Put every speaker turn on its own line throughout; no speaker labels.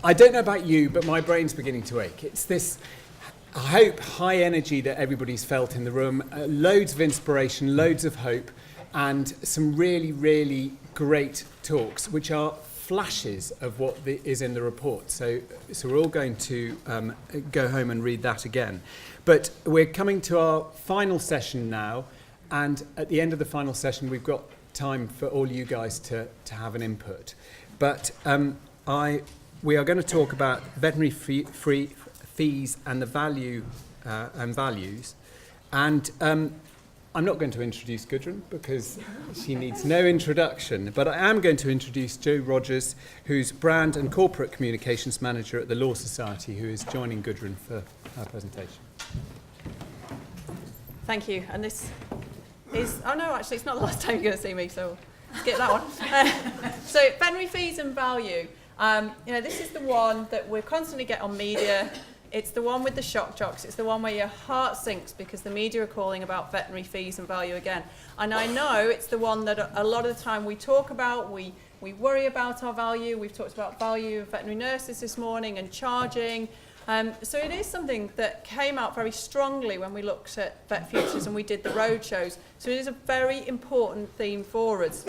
I don't know about you, but my brain's beginning to ache. It's this, I hope, high energy that everybody's felt in the room, loads of inspiration, loads of hope, and some really, really great talks, which are flashes of what is in the report. So we're all going to go home and read that again. But we're coming to our final session now, and at the end of the final session, we've got time for all you guys to have an input. But we are going to talk about veterinary fees and the value and values. And I'm not going to introduce Gudrun because she needs no introduction, but I am going to introduce Joe Rogers, who's Brand and Corporate Communications Manager at the Law Society, who is joining Gudrun for our presentation.
Thank you. And this is, oh no, actually it's not the last time you're going to see me, so skip that one. So veterinary fees and value. This is the one that we constantly get on media. It's the one with the shock jocks. It's the one where your heart sinks because the media are calling about veterinary fees and value again. And I know it's the one that a lot of the time we talk about, we worry about our value. We've talked about value of veterinary nurses this morning and charging. So it is something that came out very strongly when we looked at Vet Futures and we did the road shows. So it is a very important theme for us.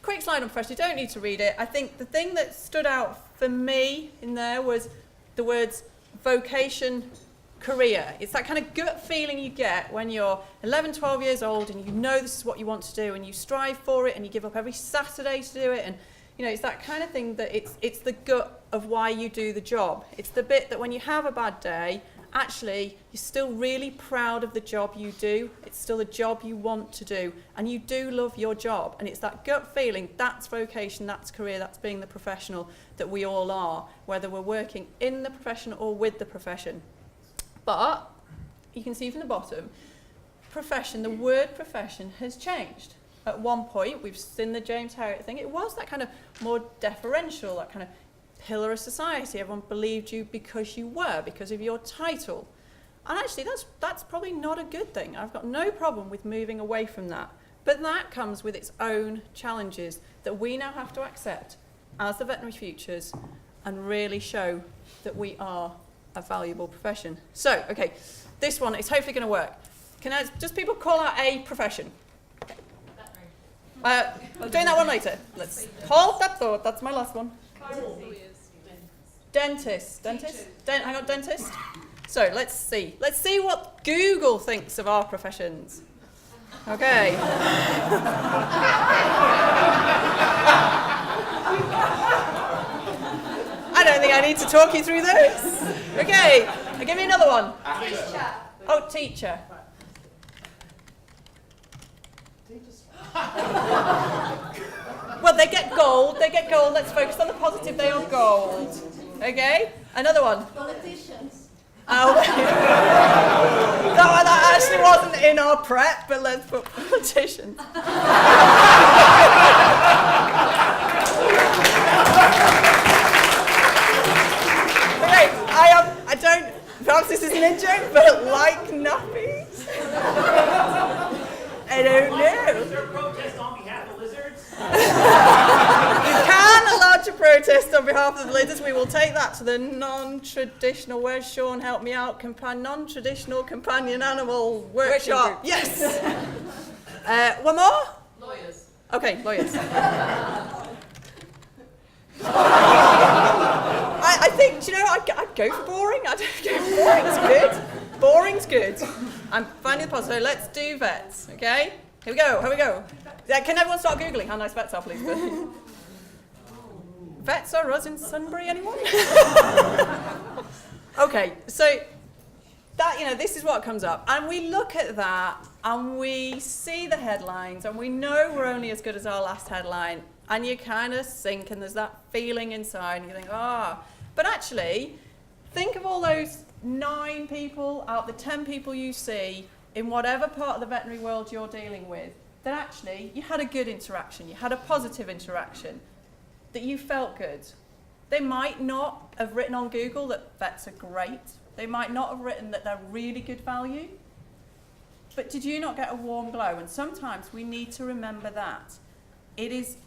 Quick slide on profession. You don't need to read it. I think the thing that stood out for me in there was the words vocation, career. It's that kind of gut feeling you get when you're 11, 12 years old and you know this is what you want to do and you strive for it and you give up every Saturday to do it. And it's that kind of thing that it's the gut of why you do the job. It's the bit that when you have a bad day, actually you're still really proud of the job you do. It's still the job you want to do and you do love your job. And it's that gut feeling, that's vocation, that's career, that's being the professional that we all are, whether we're working in the profession or with the profession. But you can see from the bottom, profession, the word profession has changed. At one point, we've seen the James Herriot thing, it was that kind of more deferential, that kind of pillar of society. Everyone believed you because you were, because of your title. And actually, that's probably not a good thing. I've got no problem with moving away from that. But that comes with its own challenges that we now have to accept as the Veterinary Futures and really show that we are a valuable profession. So, okay, this one is hopefully going to work. Can just people call out a profession? We're doing that one later. Let's hold that thought. That's my last one. Dentist. Hang on, dentist. So let's see. Let's see what Google thinks of our professions. Okay. I don't think I need to talk you through those. Okay. I'll give you another one.
Teacher.
Oh, teacher. Well, they get gold. Let's focus on the positive. They are gold. Okay? Another one.
Politicians.
Oh, that actually wasn't in our prep, but let's put politicians. Okay, I don't, perhaps this isn't a joke, but like nappies. I don't know.
Is there a protest on behalf of lizards?
You can lodge a protest on behalf of the lizards. We will take that to the non-traditional, where's Sean, help me out, non-traditional companion animal workshop. Yes. One more?
Lawyers.
Okay, lawyers. I think, I'd go for boring. I'd go for boring's good. Boring's good. I'm finding the positive. So let's do vets, okay? Here we go. Can everyone start Googling how nice vets are, please? Vets are us in Sunbury, anyone? Okay, so that, this is what comes up. And we look at that and we see the headlines and we know we're only as good as our last headline. And you kind of sink and there's that feeling inside and you think, But actually, think of all those 9 people out of the 10 people you see in whatever part of the veterinary world you're dealing with, that actually you had a good interaction, you had a positive interaction, that you felt good. They might not have written on Google that vets are great. They might not have written that they're really good value. But did you not get a warm glow? And sometimes we need to remember that. It is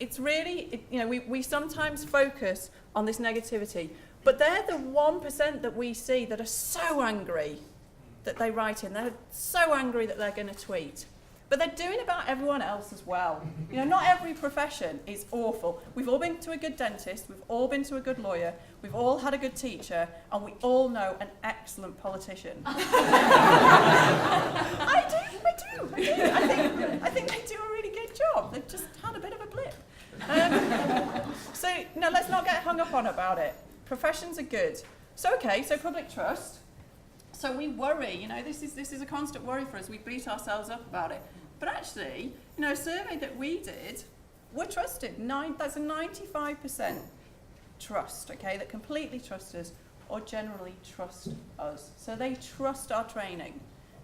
it's really, we sometimes focus on this negativity, but they're the 1% that we see that are so angry that they write in. They're so angry that they're going to tweet. But they're doing about everyone else as well. Not every profession is awful. We've all been to a good dentist, we've all been to a good lawyer, we've all had a good teacher, and we all know an excellent politician. I do. I think they do a really good job. They've just had a bit of a blip. So let's not get hung up on about it. Professions are good. So public trust. So we worry, this is a constant worry for us. We beat ourselves up about it. But actually, a survey that we did, we're trusted. That's a 95% trust, that completely trust us or generally trust us. So they trust our training.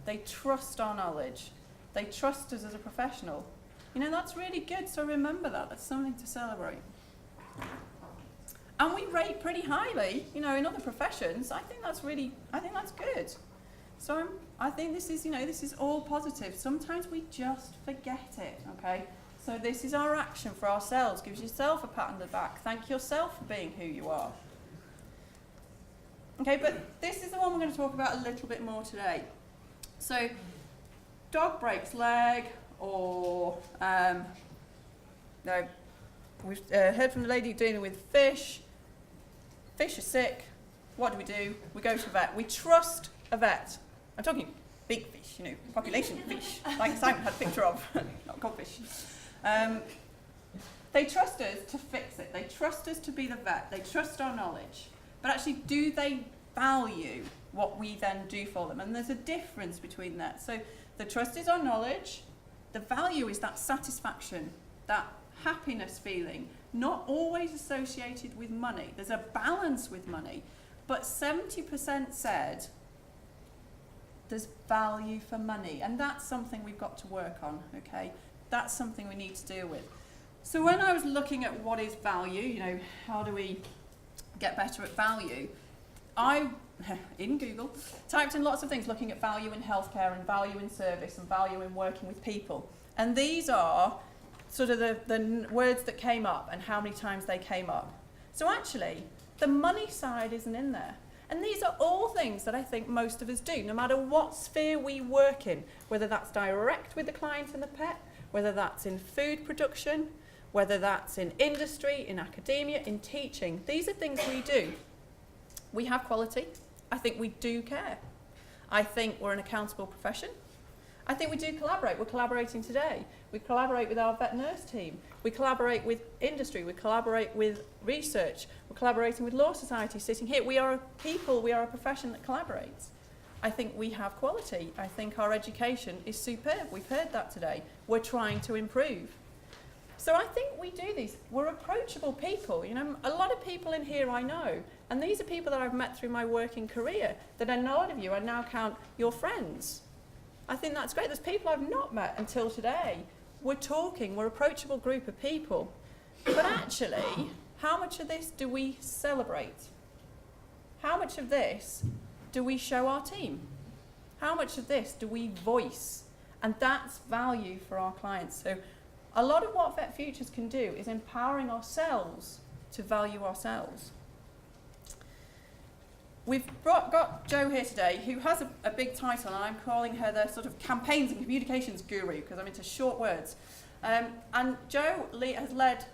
They trust our knowledge. They trust us as a professional. That's really good. So remember that. That's something to celebrate. And we rate pretty highly, in other professions. I think that's good. So I think this is all positive. Sometimes we just forget it, okay? So this is our action for ourselves. Gives yourself a pat on the back. Thank yourself for being who you are. Okay, but this is the one we're going to talk about a little bit more today. So dog breaks leg, or we've heard from the lady dealing with fish. Fish are sick. What do? We go to a vet. We trust a vet. I'm talking big fish, population fish, like Simon had a picture of, not goldfish. They trust us to fix it. They trust us to be the vet. They trust our knowledge. But actually, do they value what we then do for them? And there's a difference between that. So the trust is our knowledge. The value is that satisfaction, that happiness feeling, not always associated with money. There's a balance with money, but 70% said there's value for money, and that's something we've got to work on, okay? That's something we need to deal with. So when I was looking at what is value, how do we get better at value, I, in Google, typed in lots of things looking at value in healthcare and value in service and value in working with people. And these are sort of the words that came up and how many times they came up. So actually, the money side isn't in there. And these are all things that I think most of us do, no matter what sphere we work in, whether that's direct with the client and the pet, whether that's in food production, whether that's in industry, in academia, in teaching. These are things we do. We have quality. I think we do care. I think we're an accountable profession. I think we do collaborate. We're collaborating today. We collaborate with our vet nurse team. We collaborate with industry. We collaborate with research. We're collaborating with Law Society sitting here. We are a people, we are a profession that collaborates. I think we have quality. I think our education is superb. We've heard that today. We're trying to improve. So I think we do these. We're approachable people. A lot of people in here I know, and these are people that I've met through my working career that a lot of you I now count your friends. I think that's great. There's people I've not met until today. We're talking, we're an approachable group of people. But actually, how much of this do we celebrate? How much of this do we show our team? How much of this do we voice? And that's value for our clients. So a lot of what Vet Futures can do is empowering ourselves to value ourselves. We've got Jo here today, who has a big title, and I'm calling her the sort of campaigns and communications guru, because I'm into short words. And Jo has led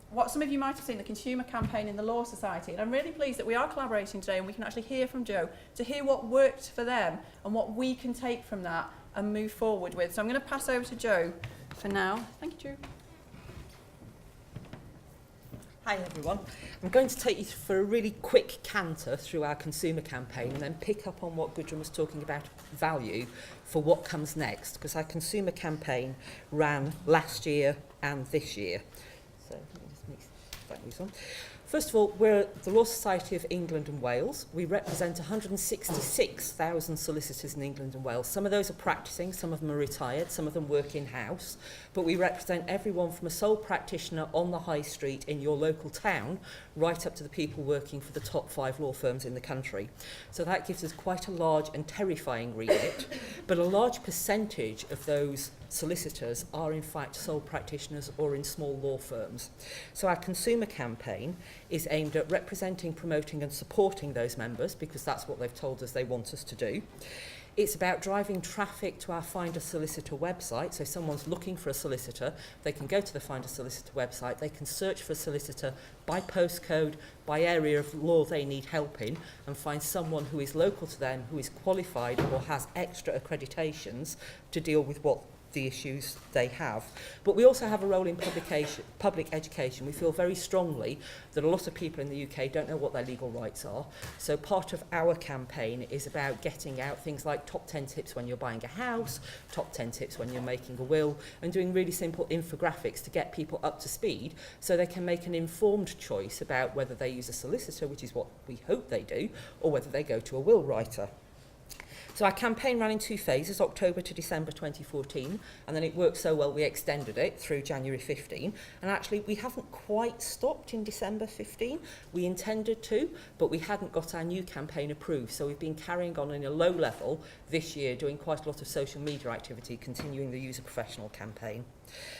what some of you might have seen, the consumer campaign in the Law Society. And I'm really pleased that we are collaborating today and we can actually hear from Jo to hear what worked for them and what we can take from that and move forward with. So I'm going to pass over to Jo for now. Thank you, Jo.
Hi everyone. I'm going to take you for a really quick canter through our consumer campaign and then pick up on what Gudrun was talking about value for what comes next, because our consumer campaign ran last year and this year. So let me just mix that news on. First of all, we're the Law Society of England and Wales. We represent 166,000 solicitors in England and Wales. Some of those are practising, some of them are retired, some of them work in-house, but we represent everyone from a sole practitioner on the high street in your local town, right up to the people working for the top 5 law firms in the country. So that gives us quite a large and terrifying remit, but a large percentage of those solicitors are in fact sole practitioners or in small law firms. So our consumer campaign is aimed at representing, promoting and supporting those members, because that's what they've told us they want us to do. It's about driving traffic to our Find a Solicitor website. So if someone's looking for a solicitor, they can go to the Find a Solicitor website, they can search for a solicitor by postcode, by area of law they need help in, and find someone who is local to them, who is qualified or has extra accreditations to deal with what the issues they have. But we also have a role in public education. We feel very strongly that a lot of people in the UK don't know what their legal rights are. So part of our campaign is about getting out things like top 10 tips when you're buying a house, top 10 tips when you're making a will, and doing really simple infographics to get people up to speed so they can make an informed choice about whether they use a solicitor, which is what we hope they do, or whether they go to a will writer. So our campaign ran in 2 phases, October to December 2014, and then it worked so well we extended it through January 15. And actually we haven't quite stopped in December 15. We intended to, but we hadn't got our new campaign approved. So we've been carrying on in a low level this year, doing quite a lot of social media activity, continuing the User Professional campaign.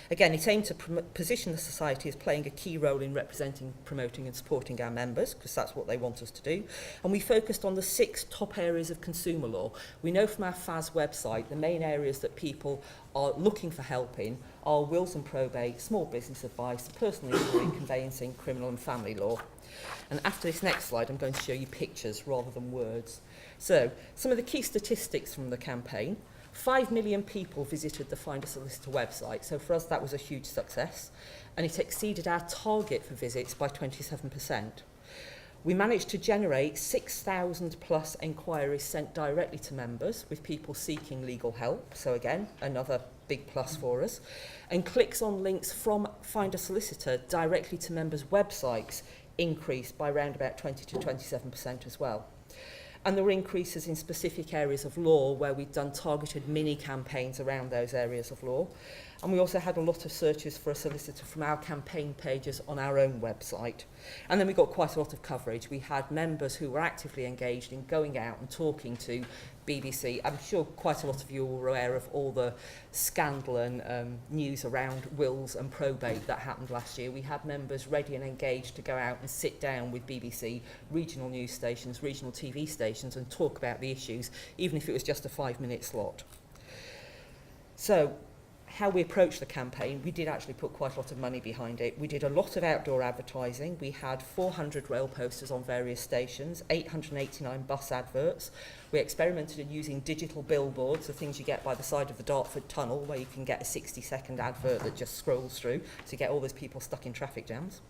Again, it's aimed to position the society as playing a key role in representing, promoting and supporting our members, because that's what they want us to do. And we focused on the 6 top areas of consumer law. We know from our FAS website the main areas that people are looking for help in are wills and probate, small business advice, personal injury, conveyancing, criminal and family law. And after this next slide, I'm going to show you pictures rather than words. So, some of the key statistics from the campaign. 5 million people visited the Find a Solicitor website, so for us that was a huge success, and it exceeded our target for visits by 27%. We managed to generate 6,000 plus enquiries sent directly to members with people seeking legal help, so again, another big plus for us, and clicks on links from Find a Solicitor directly to members' websites increased by around about 20 to 27% as well. And there were increases in specific areas of law where we'd done targeted mini campaigns around those areas of law. And we also had a lot of searches for a solicitor from our campaign pages on our own website. And then we got quite a lot of coverage. We had members who were actively engaged in going out and talking to BBC. I'm sure quite a lot of you are aware of all the scandal and news around wills and probate that happened last year. We had members ready and engaged to go out and sit down with BBC, regional news stations, regional TV stations and talk about the issues, even if it was just a 5-minute slot. So, how we approached the campaign, we did actually put quite a lot of money behind it. We did a lot of outdoor advertising. We had 400 rail posters on various stations, 889 bus adverts. We experimented in using digital billboards, the things you get by the side of the Dartford Tunnel, where you can get a 60-second advert that just scrolls through to get all those people stuck in traffic jams.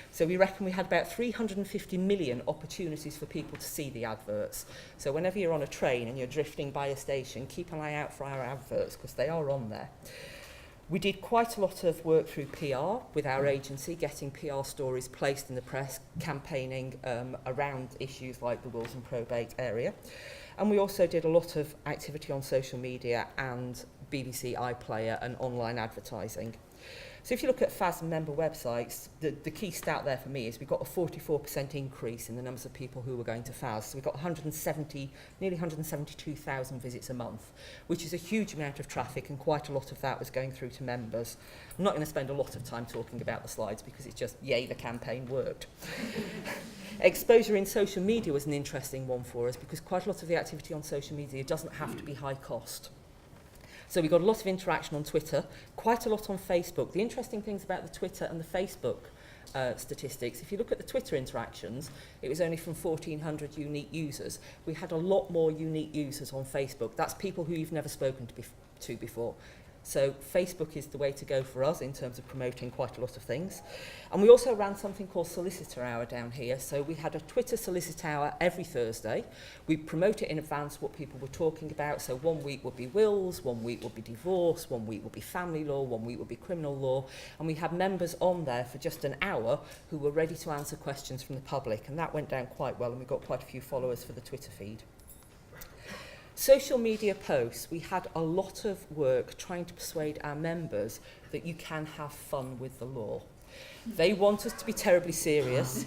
So we reckon we had about 350 million opportunities for people to see the adverts. So whenever you're on a train and you're drifting by a station, keep an eye out for our adverts, because they are on there. We did quite a lot of work through PR with our agency, getting PR stories placed in the press, campaigning around issues like the wills and probate area. And we also did a lot of activity on social media and BBC iPlayer and online advertising. So if you look at FAS and member websites, the key stat there for me is we've got a 44% increase in the numbers of people who were going to FAS. So we've got nearly 172,000 visits a month, which is a huge amount of traffic, and quite a lot of that was going through to members. I'm not going to spend a lot of time talking about the slides because it's just, yay, the campaign worked. Exposure in social media was an interesting one for us because quite a lot of the activity on social media doesn't have to be high cost. So we got a lot of interaction on Twitter, quite a lot on Facebook. The interesting things about the Twitter and the Facebook statistics, if you look at the Twitter interactions, it was only from 1,400 unique users. We had a lot more unique users on Facebook. That's people who you've never spoken to before. So Facebook is the way to go for us in terms of promoting quite a lot of things. And we also ran something called Solicitor Hour down here. So we had a Twitter Solicitor Hour every Thursday. We promote it in advance what people were talking about. So 1 week would be wills, 1 week would be divorce, 1 week would be family law, 1 week would be criminal law. And we had members on there for just an hour who were ready to answer questions from the public. And that went down quite well, and we got quite a few followers for the Twitter feed. Social media posts, we had a lot of work trying to persuade our members that you can have fun with the law. They want us to be terribly serious.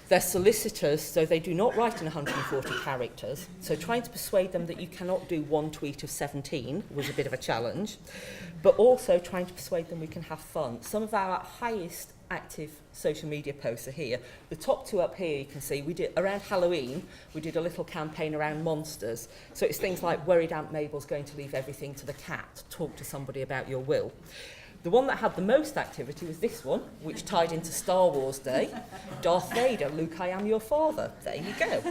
They're solicitors, so they do not write in 140 characters. So trying to persuade them that you cannot do one tweet of 17 was a bit of a challenge. But also trying to persuade them we can have fun. Some of our highest active social media posts are here. The top two up here you can see, we did around Halloween, we did a little campaign around monsters. So it's things like worried Aunt Mabel's going to leave everything to the cat, talk to somebody about your will. The one that had the most activity was this one, which tied into Star Wars Day. Darth Vader, Luke, I am your father. There you go.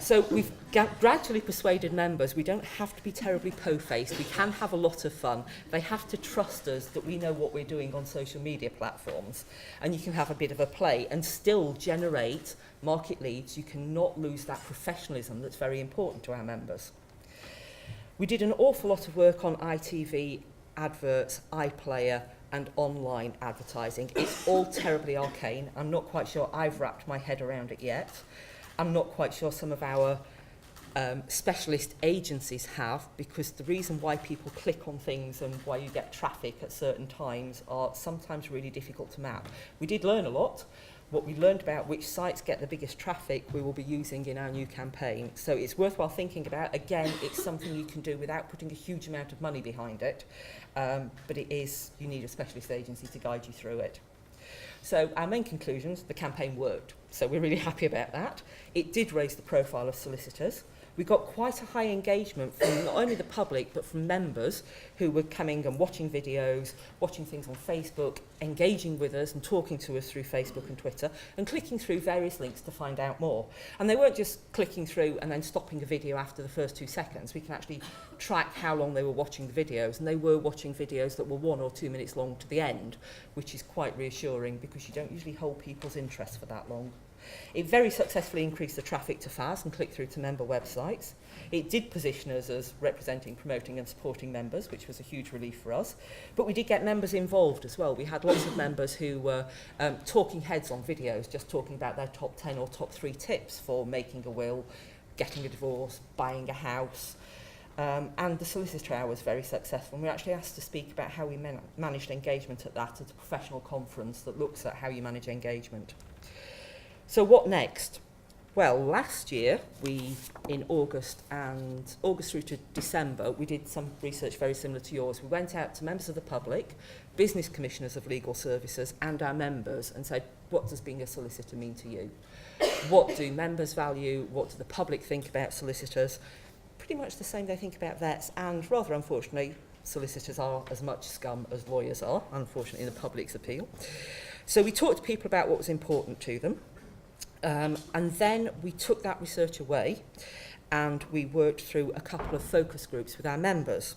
So we've gradually persuaded members we don't have to be terribly po-faced. We can have a lot of fun. They have to trust us that we know what we're doing on social media platforms. And you can have a bit of a play and still generate market leads. You cannot lose that professionalism that's very important to our members. We did an awful lot of work on ITV, adverts, iPlayer, and online advertising. It's all terribly arcane. I'm not quite sure I've wrapped my head around it yet. I'm not quite sure some of our specialist agencies have, because the reason why people click on things and why you get traffic at certain times are sometimes really difficult to map. We did learn a lot. What we learned about which sites get the biggest traffic we will be using in our new campaign. So it's worthwhile thinking about. Again, it's something you can do without putting a huge amount of money behind it. But it is, you need a specialist agency to guide you through it. So our main conclusions, the campaign worked. So we're really happy about that. It did raise the profile of solicitors. We got quite a high engagement from not only the public, but from members who were coming and watching videos, watching things on Facebook, engaging with us and talking to us through Facebook and Twitter, and clicking through various links to find out more. And they weren't just clicking through and then stopping a video after the first 2 seconds. We can actually track how long they were watching the videos, and they were watching videos that were 1 or 2 minutes long to the end, which is quite reassuring because you don't usually hold people's interest for that long. It very successfully increased the traffic to FAS and click-through to member websites. It did position us as representing, promoting and supporting members, which was a huge relief for us. But we did get members involved as well. We had lots of members who were talking heads on videos, just talking about their top 10 or top 3 tips for making a will, getting a divorce, buying a house. And the solicitor hour was very successful. And we were actually asked to speak about how we managed engagement at that at a professional conference that looks at how you manage engagement. So what next? Well, last year, in August through to December, we did some research very similar to yours. We went out to members of the public, business commissioners of legal services, and our members and said, what does being a solicitor mean to you? What do members value? What do the public think about solicitors? Pretty much the same they think about vets, and rather unfortunately, solicitors are as much scum as lawyers are, unfortunately, in the public's appeal. So we talked to people about what was important to them. And then we took that research away and we worked through a couple of focus groups with our members.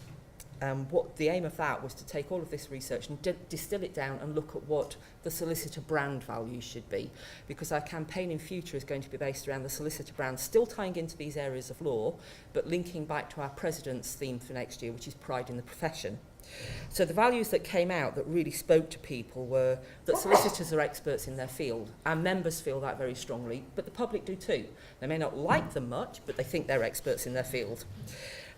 What the aim of that was to take all of this research and distill it down and look at what the solicitor brand values should be, because our campaign in future is going to be based around the solicitor brand, still tying into these areas of law, but linking back to our president's theme for next year, which is pride in the profession. So the values that came out that really spoke to people were that solicitors are experts in their field. Our members feel that very strongly, but the public do too. They may not like them much, but they think they're experts in their field.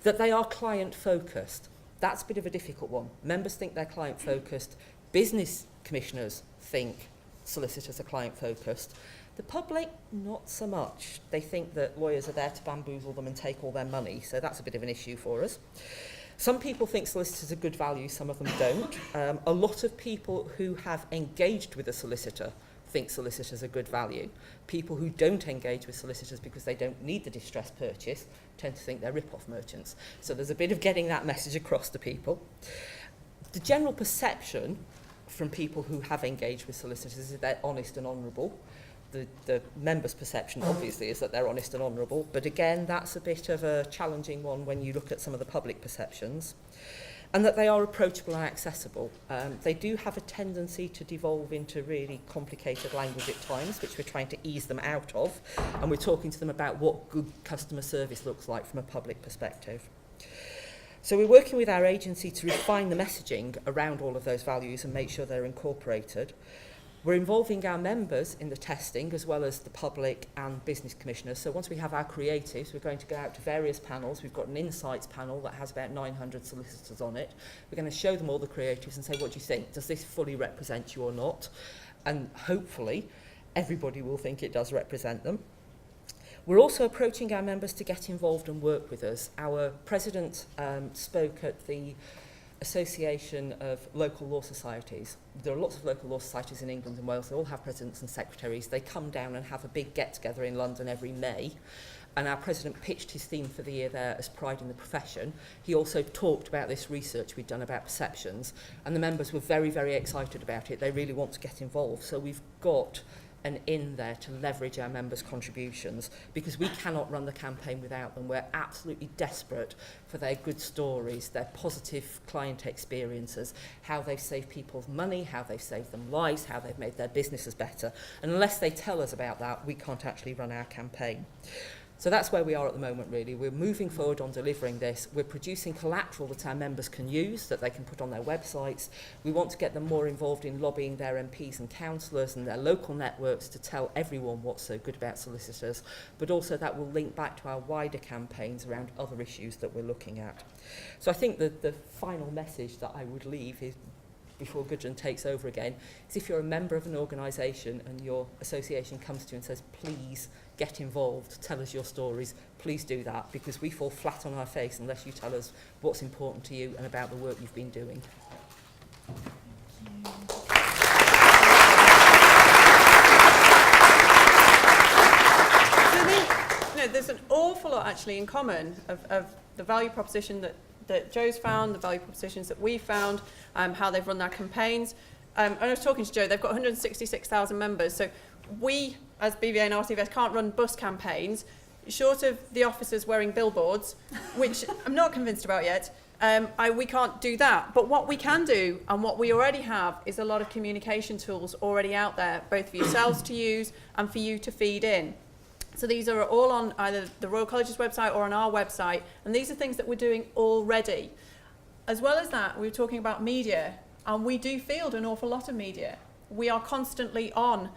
That they are client-focused. That's a bit of a difficult one. Members think they're client-focused. Business commissioners think solicitors are client-focused. The public, not so much. They think that lawyers are there to bamboozle them and take all their money, so that's a bit of an issue for us. Some people think solicitors are good value, some of them don't. A lot of people who have engaged with a solicitor think solicitors are good value. People who don't engage with solicitors because they don't need the distress purchase tend to think they're rip-off merchants. So there's a bit of getting that message across to people. The general perception from people who have engaged with solicitors is that they're honest and honourable. The members' perception, obviously, is that they're honest and honourable. But again, that's a bit of a challenging one when you look at some of the public perceptions. And that they are approachable and accessible. They do have a tendency to devolve into really complicated language at times, which we're trying to ease them out of. And we're talking to them about what good customer service looks like from a public perspective. So we're working with our agency to refine the messaging around all of those values and make sure they're incorporated. We're involving our members in the testing as well as the public and business commissioners. So once we have our creatives, we're going to go out to various panels. We've got an insights panel that has about 900 solicitors on it. We're going to show them all the creatives and say, what do you think? Does this fully represent you or not? And hopefully, everybody will think it does represent them. We're also approaching our members to get involved and work with us. Our president spoke at the Association of Local Law Societies. There are lots of local law societies in England and Wales. They all have presidents and secretaries. They come down and have a big get-together in London every May. And our president pitched his theme for the year there as Pride in the Profession. He also talked about this research we'd done about perceptions, and the members were very, very excited about it. They really want to get involved. So we've got an in there to leverage our members' contributions, because we cannot run the campaign without them. We're absolutely desperate for their good stories, their positive client experiences, how they've saved people's money, how they've saved them lives, how they've made their businesses better. And unless they tell us about that, we can't actually run our campaign. So that's where we are at the moment, really. We're moving forward on delivering this. We're producing collateral that our members can use, that they can put on their websites. We want to get them more involved in lobbying their MPs and councillors and their local networks to tell everyone what's so good about solicitors, but also that will link back to our wider campaigns around other issues that we're looking at. So I think the final message that I would leave is, before Gudrun takes over again, is if you're a member of an organisation and your association comes to you and says, please get involved, tell us your stories, please do that, because we fall flat on our face unless you tell us what's important to you and about the work you've been doing.
There's an awful lot actually in common of the value proposition that Joe's found, the value propositions that we found, how they've run their campaigns. I was talking to Joe, they've got 166,000 members, so we, as BVA and RCVS, can't run bus campaigns, short of the officers wearing billboards, which I'm not convinced about yet. We can't do that, but what we can do, and what we already have, is a lot of communication tools already out there, both for yourselves to use and for you to feed in. So these are all on either the Royal College's website or on our website, and these are things that we're doing already. As well as that, we were talking about media, and we do field an awful lot of media. We are constantly on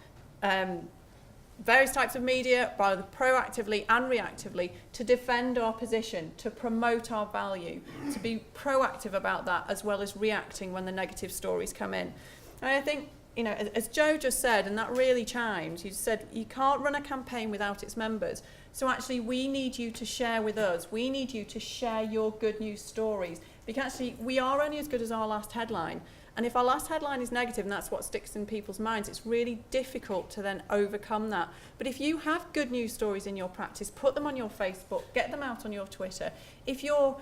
various types of media, both proactively and reactively, to defend our position, to promote our value, to be proactive about that, as well as reacting when the negative stories come in. And I think, you know, as Joe just said, and that really chimed, he said you can't run a campaign without its members. So actually we need you to share with us. We need you to share your good news stories, because actually we are only as good as our last headline. And if our last headline is negative and that's what sticks in people's minds, it's really difficult to then overcome that. But if you have good news stories in your practice, put them on your Facebook, get them out on your Twitter. If you're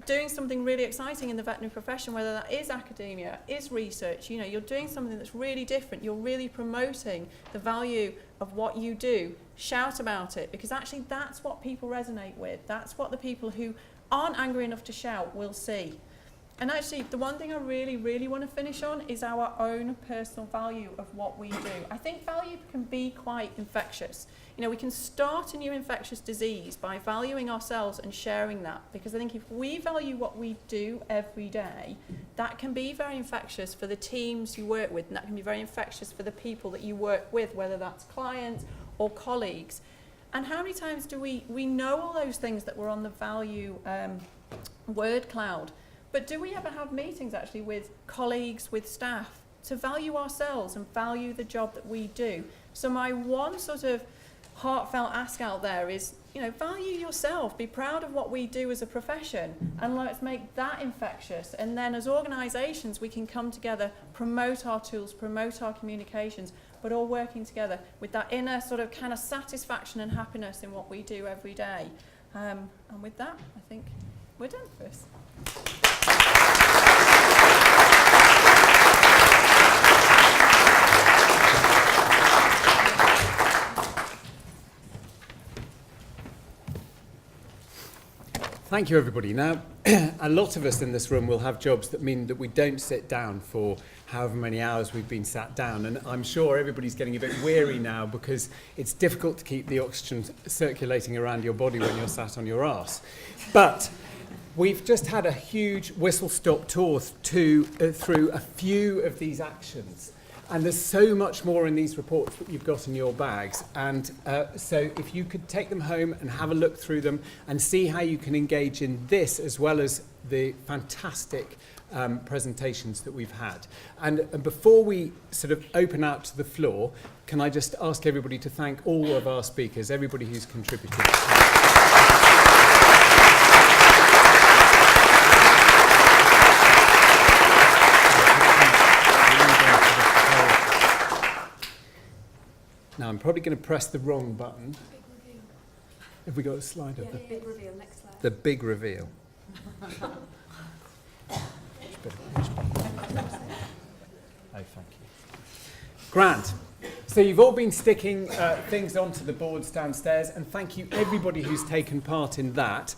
doing something really exciting in the veterinary profession, whether that is academia, is research, you know, you're doing something that's really different, you're really promoting the value of what you do, shout about it, because actually that's what people resonate with. That's what the people who aren't angry enough to shout will see. And actually, the one thing I really, really want to finish on is our own personal value of what we do. I think value can be quite infectious. You know, we can start a new infectious disease by valuing ourselves and sharing that, because I think if we value what we do every day, that can be very infectious for the teams you work with, and that can be very infectious for the people that you work with, whether that's clients or colleagues. And how many times do we know all those things that were on the value word cloud, but do we ever have meetings actually with colleagues, with staff, to value ourselves and value the job that we do? So my one sort of heartfelt ask out there is, you know, value yourself, be proud of what we do as a profession, and let's make that infectious. And then as organisations, we can come together, promote our tools, promote our communications, but all working together with that inner sort of kind of satisfaction and happiness in what we do every day. And with that, I think we're done, Chris.
Thank you, everybody. Now, a lot of us in this room will have jobs that mean that we don't sit down for however many hours we've been sat down. And I'm sure everybody's getting a bit weary now, because it's difficult to keep the oxygen circulating around your body when you're sat on your arse. But we've just had a huge whistle-stop tour through a few of these actions. And there's so much more in these reports that you've got in your bags. And so if you could take them home and have a look through them and see how you can engage in this, as well as the fantastic presentations that we've had. And before we sort of open out to the floor, can I just ask everybody to thank all of our speakers, everybody who's contributed. Now I'm probably going to press the wrong button. Have we got a slide of
the big reveal, next slide.
the big reveal? Oh, thank you. Grant. So you've all been sticking things onto the boards downstairs, and thank you everybody who's taken part in that.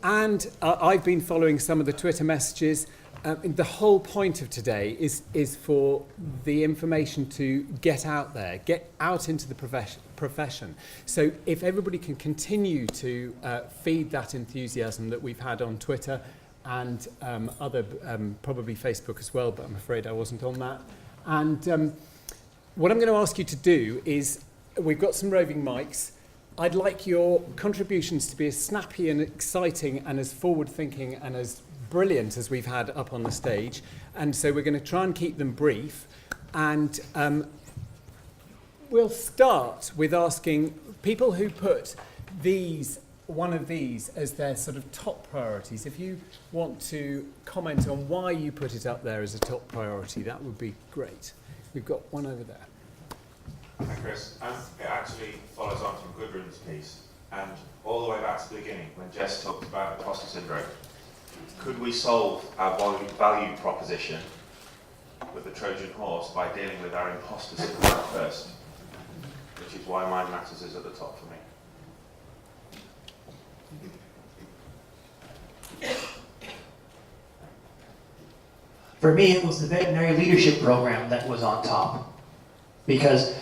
And I've been following some of the Twitter messages. The whole point of today is for the information to get out there, get out into the profession. So if everybody can continue to feed that enthusiasm that we've had on Twitter and other, probably Facebook as well, but I'm afraid I wasn't on that. And what I'm going to ask you to do is, we've got some roving mics. I'd like your contributions to be as snappy and exciting and as forward-thinking and as brilliant as we've had up on the stage. And so we're going to try and keep them brief. And we'll start with asking people who put one of these as their sort of top priorities. If you want to comment on why you put it up there as a top priority, that would be great. We've got one over there.
Hi Chris, it actually follows on from Gudrun's piece, and all the way back to the beginning when Jess talked about imposter syndrome. Could we solve our value proposition with the Trojan horse by dealing with our imposter syndrome first? Which is why Mind Matters is at the top for me.
For me, it was the veterinary leadership program that was on top. Because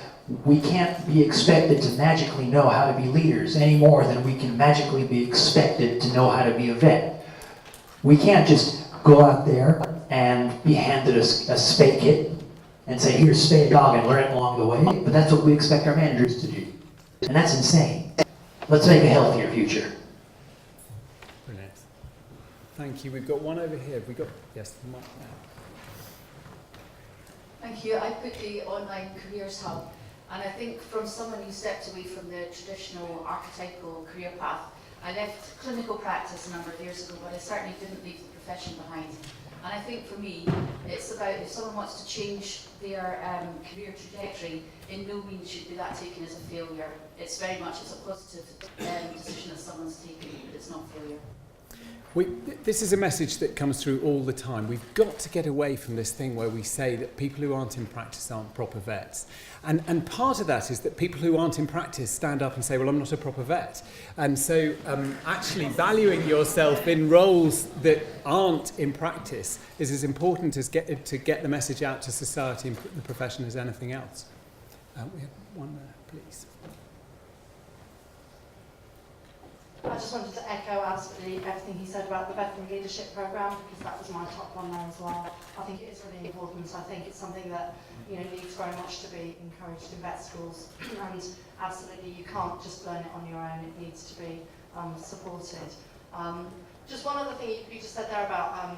we can't be expected to magically know how to be leaders any more than we can magically be expected to know how to be a vet. We can't just go out there and be handed a spay kit and say, here's spay a dog and learn it along the way, but that's what we expect our managers to do. And that's insane. Let's make a healthier future.
Brilliant. Thank you. We've got one over here. We've got, yes, the mic now.
Thank you. I put the online careers hub, and I think from someone who stepped away from the traditional archetypal career path, I left clinical practice a number of years ago, but I certainly didn't leave the profession behind. And I think for me, it's about if someone wants to change their career trajectory, in no means should be that taken as a failure. It's very much, it's a positive decision that someone's taken, but it's not failure.
This is a message that comes through all the time. We've got to get away from this thing where we say that people who aren't in practice aren't proper vets. And part of that is that people who aren't in practice stand up and say, well, I'm not a proper vet. And so actually valuing yourself in roles that aren't in practice is as important as to get the message out to society and the profession as anything else. We have one there, please.
I just wanted to echo absolutely everything he said about the veterinary leadership programme, because that was my top one there as well. I think it is really important. I think it's something that needs very much to be encouraged in vet schools, and absolutely you can't just learn it on your own. It needs to be supported. Just one other thing you just said there about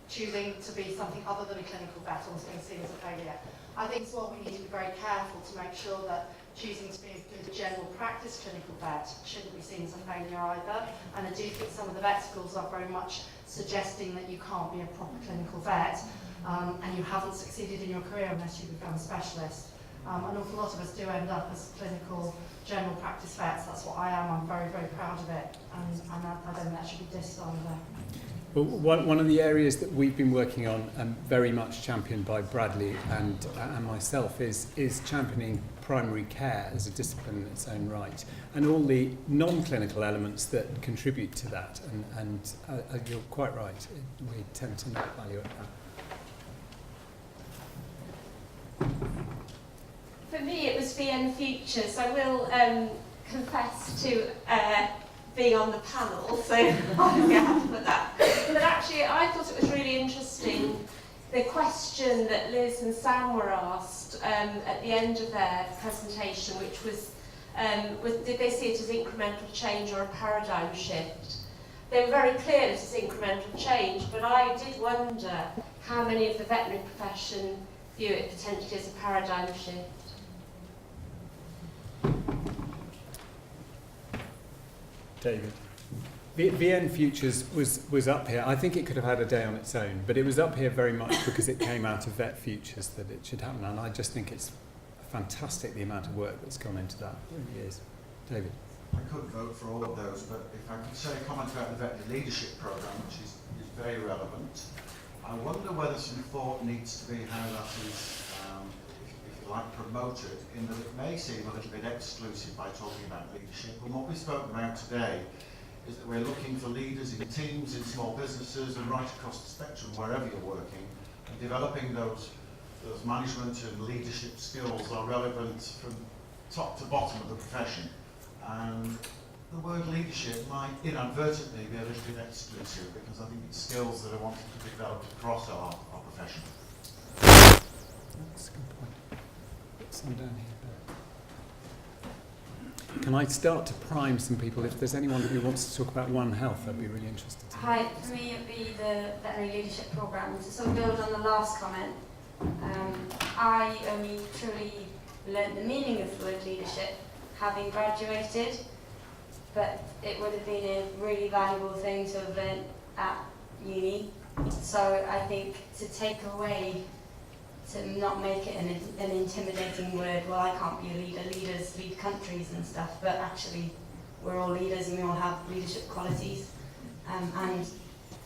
choosing to be something other than a clinical vet or being seen as a failure. I think as well we need to be very careful to make sure that choosing to be a good general practice clinical vet shouldn't be seen as a failure either. And I do think some of the vet schools are very much suggesting that you can't be a proper clinical vet and you haven't succeeded in your career unless you become a specialist. An awful lot of us do end up as clinical general practice vets. That's what I am. I'm very, very proud of it, and I don't think that should be dissed either.
Well, one of the areas that we've been working on, very much championed by Bradley and myself, is championing primary care as a discipline in its own right, and all the non-clinical elements that contribute to that. And you're quite right, we tend to not value it that.
For me, it was VM Futures. I will confess to being on the panel, so obviously I have to put that. But actually, I thought it was really interesting, the question that Liz and Sam were asked at the end of their presentation, which was did they see it as incremental change or a paradigm shift? they were very clear that it's incremental change, but I did wonder how many of the veterinary profession view it potentially as a paradigm shift.
David. VN Futures was up here. I think it could have had a day on its own, but it was up here very much because it came out of Vet Futures that it should happen, and I just think it's fantastic the amount of work that's gone into that. It really is. David.
I couldn't vote for all of those, but if I could say a comment about the Veterinary Leadership Programme, which is very relevant, I wonder whether some thought needs to be how that is, if you like, promoted, in that it may seem a little bit exclusive by talking about leadership. And what we've spoken about today is that we're looking for leaders in teams, in small businesses, and right across the spectrum, wherever you're working, and developing those management and leadership skills are relevant from top to bottom of the profession. And the word leadership might inadvertently be a little bit exclusive, because I think it's skills that are wanted to be developed across our profession.
That's a good point. Put some down here. Can I start to prime some people? If there's anyone who wants to talk about One Health, I'd be really interested to hear.
Hi, for me it'd be the Veterinary Leadership Programme. To sort of build on the last comment, I only truly learnt the meaning of the word leadership having graduated, but it would have been a really valuable thing to have learnt at uni. So I think to take away, to not make it an intimidating word, well, I can't be a leader, leaders lead countries and stuff, but actually we're all leaders and we all have leadership qualities. And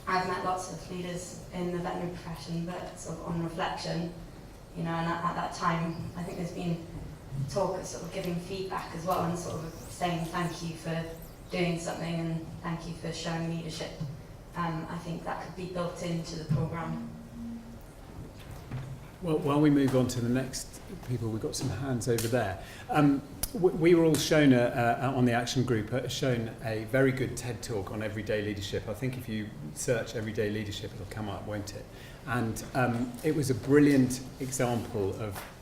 I've met lots of leaders in the veterinary profession, but sort of on reflection, you know, and at that time, I think there's been talk of sort of giving feedback as well and sort of saying thank you for doing something and thank you for showing leadership. I think that could be built into the programme.
Well, while we move on to the next people, we've got some hands over there. We were all shown on the action group, shown a very good TED talk on everyday leadership. I think if you search everyday leadership, it'll come up, won't it? And it was a brilliant example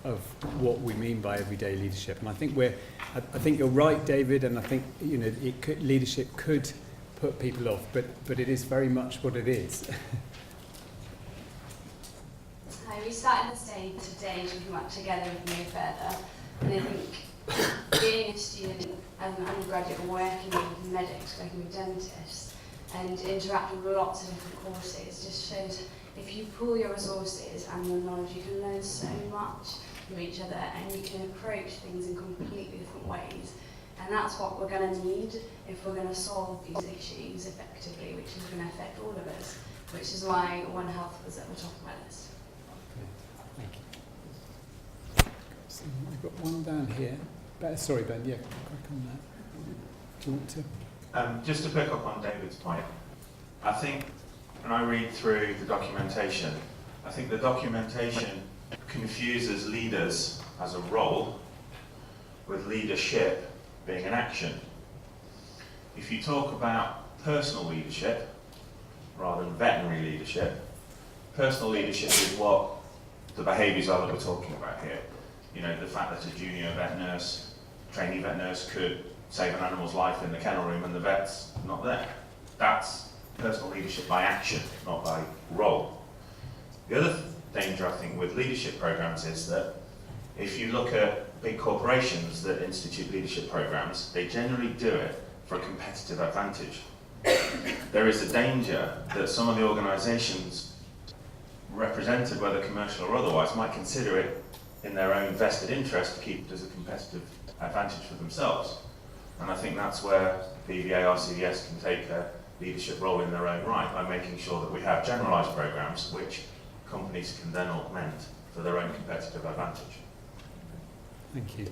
of what we mean by everyday leadership. And I think I think you're right, David. And I think leadership could put people off, but it is very much what it is.
Hi, we started this day today to work together with me further, and I think being a student and an undergraduate working with medics, working with dentists, and interacting with lots of different courses just shows if you pool your resources and your knowledge, you can learn so much from each other and you can approach things in completely different ways. And that's what we're going to need if we're going to solve these issues effectively, which is going to affect all of us, which is why One Health was at the top of my list.
Thank you. So we've got one down here. Sorry, Ben, yeah, crack on that. Do you want to?
Just to pick up on David's point, I think when I read through the documentation, I think the documentation confuses leaders as a role with leadership being an action. If you talk about personal leadership rather than veterinary leadership, personal leadership is what the behaviours are that we're talking about here. You know, the fact that a junior vet nurse, trainee vet nurse could save an animal's life in the kennel room and the vet's not there. That's personal leadership by action, not by role. The other danger, I think, with leadership programs is that if you look at big corporations that institute leadership programs, they generally do it for a competitive advantage. There is a danger that some of the organisations represented, whether commercial or otherwise, might consider it in their own vested interest to keep it as a competitive advantage for themselves. And I think that's where BVA RCVS can take a leadership role in their own right by making sure that we have generalised programmes which companies can then augment for their own competitive advantage.
Thank you.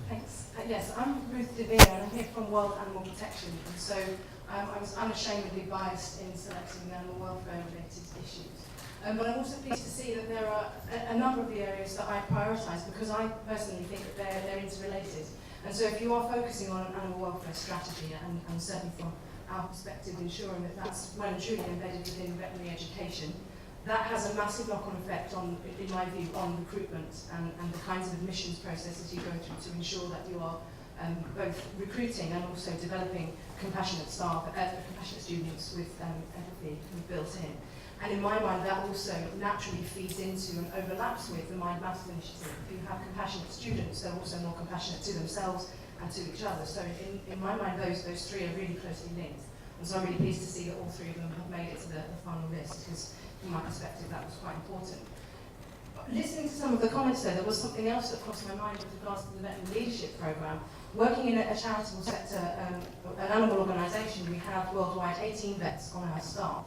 Thanks. Yes, I'm Ruth DeVere and I'm here from World Animal Protection, and so I was unashamedly biased in selecting animal welfare related issues. But I'm also pleased to see that there are a number of the areas that I prioritise because I personally think that they're interrelated. And so if you are focusing on an animal welfare strategy, and certainly from our perspective ensuring that that's well and truly embedded within veterinary education, that has a massive knock-on effect on, in my view, on recruitment and the kinds of admissions processes you go through to ensure that you are both recruiting and also developing compassionate staff, compassionate students with empathy built in. And in my mind, that also naturally feeds into and overlaps with the Mind Matters initiative. If you have compassionate students, they're also more compassionate to themselves and to each other. So in my mind, those three are really closely linked. And so I'm really pleased to see that all three of them have made it to the final list, because from my perspective, that was quite important. Listening to some of the comments there was something else that crossed my mind with regards to the veterinary leadership programme. Working in a charitable sector, an animal organisation, we have worldwide 18 vets on our staff.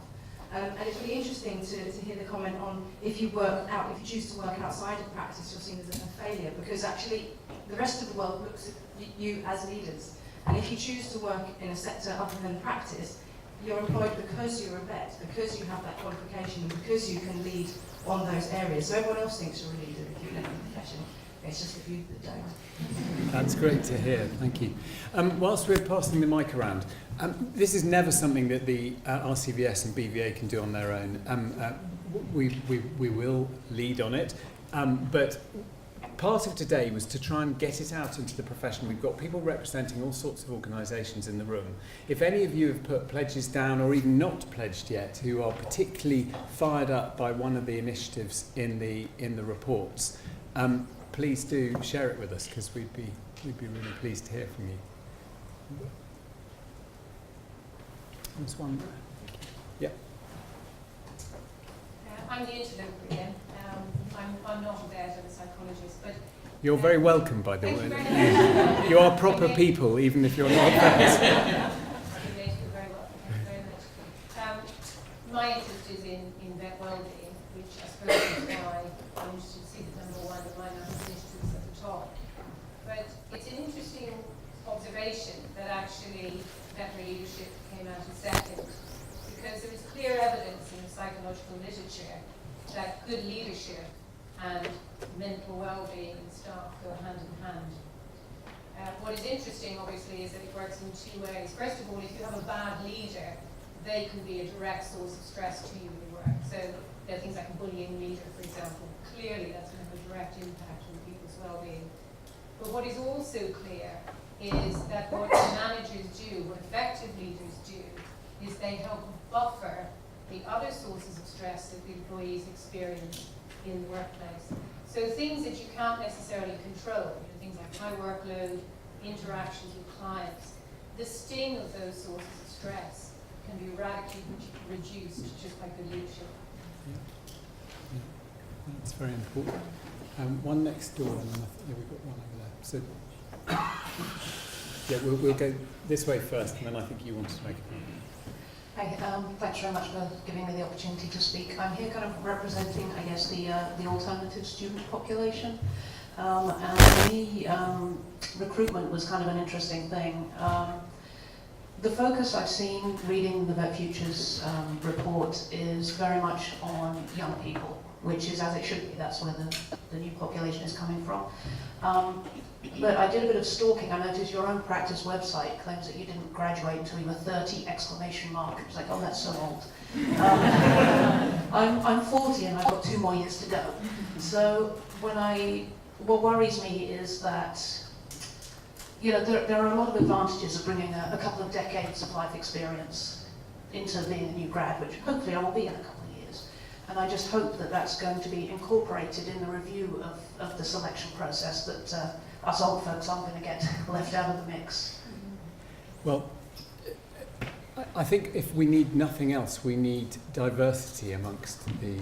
And it's really interesting to hear the comment on if you choose to work outside of practice, you're seen as a failure, because actually the rest of the world looks at you as leaders. And if you choose to work in a sector other than practice, you're employed because you're a vet, because you have that qualification, and because you can lead on those areas. So everyone else thinks you're a leader if you live in the profession. It's just a few that don't.
That's great to hear, thank you. Whilst we're passing the mic around, this is never something that the RCVS and BVA can do on their own. We will lead on it, but part of today was to try and get it out into the profession. We've got people representing all sorts of organisations in the room. If any of you have put pledges down or even not pledged yet, who are particularly fired up by one of the initiatives in the reports, please do share it with us, because we'd be really pleased to hear from you. There's one there. Yeah.
I'm new to Liverpool again. I'm not a vet, I'm a psychologist, but
You're very welcome, by the way.
Very
You are proper people, even if you're not vets.
You made me very welcome. Thank you very much. My interest is in vet wellbeing, which I suppose is why I'm interested to see the number one of my initiatives at the top. But it's an interesting observation that actually veterinary leadership came out in second, because there is clear evidence in the psychological literature that good leadership and mental well-being in staff go hand in hand. What is interesting, obviously, is that it works in two ways. First of all, if you have a bad leader, they can be a direct source of stress to you in work. So there are things like a bullying leader, for example. Clearly, that's going to have a direct impact on people's well-being. But what is also clear is that what managers do, what effective leaders do, is they help buffer the other sources of stress that the employees experience in the workplace. So things that you can't necessarily control, things like high workload, interactions with clients, the sting of those sources of stress can be radically reduced just by good leadership.
Yeah. That's very important. One next door, and then we've got one over there. So, yeah, we'll go this way first, and then I think you wanted to make a point.
Hi, thanks very much for giving me the opportunity to speak. I'm here kind of representing, I guess, the alternative student population. And for me, recruitment was kind of an interesting thing. The focus I've seen reading the Vet Futures report is very much on young people, which is as it should be. That's where the new population is coming from. But I did a bit of stalking. I noticed your own practice website claims that you didn't graduate until you were 30, exclamation mark. It was like, oh, that's so old. I'm 40 and I've got 2 more years to go. So what worries me is that, you know, there are a lot of advantages of bringing a couple of decades of life experience into being a new grad, which hopefully I will be in a couple of years. And I just hope that that's going to be incorporated in the review of the selection process, that us old folks aren't going to get left out of the mix.
Well, I think if we need nothing else, we need diversity amongst the